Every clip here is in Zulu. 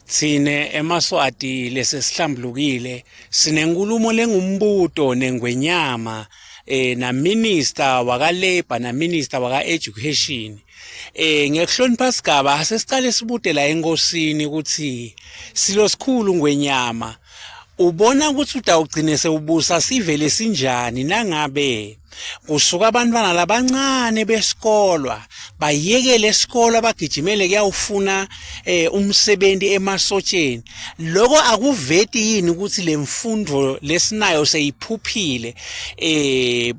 Thine eMaswati lesesihlambulukile sinenkulumo lengumbuto nengwenyama na minister waka labor na minister waka education ngekuhlonipha sigaba asesicale sibude la enkosini ukuthi silosikhulu ngwenyama ubona ukuthi utawugcine sewubusa sivele sinjani nangabe kusuka abantwana labancane besikolwa bayekele isikolo abagijimele kuyawufuna umsebenzi emasotsheni lokho akuveti yini ukuthi lemfundo lesinayo seyiphuphile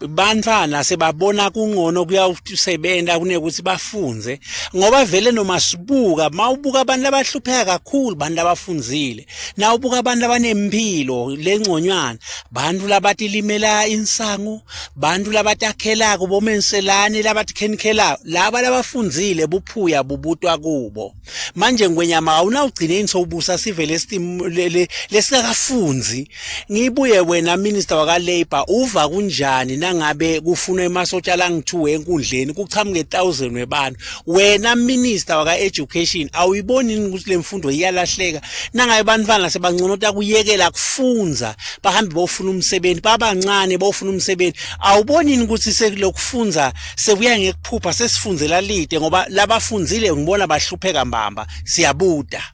bantwana sebabona kungcono kuyawusebenza kunekuthi bafunze ngoba vele noma sibuka mawubuka abantu abahlupheka kakhulu bantu abafunzile na ubuka abantu abanempilo lengconywana bantu labathi limela insangu bantu labatakhela kubo menselane labathikhenikela laba labafunzile buphuya bubutwa kubo manje ngwenyama awunawugcine insobusa sivele lesikafunzi ngibuye wena minister waka labor uva kunjani nangabe kufunwa emasotsha langithu enkundleni kuchamuke 1000 webantu wena minister waka education awuyiboni ukuthi lemfundo iyalahleka nangabe bantwana sebangconota kuyekela kufunza bahambe bofuna umsebenzi babancane bofuna umsebenzi awuboni ukuthi sekulokufunza sebuya ngekuphupha sesifunzela lide ngoba labafunzile ngibona bahlupheka mbamba siyabuda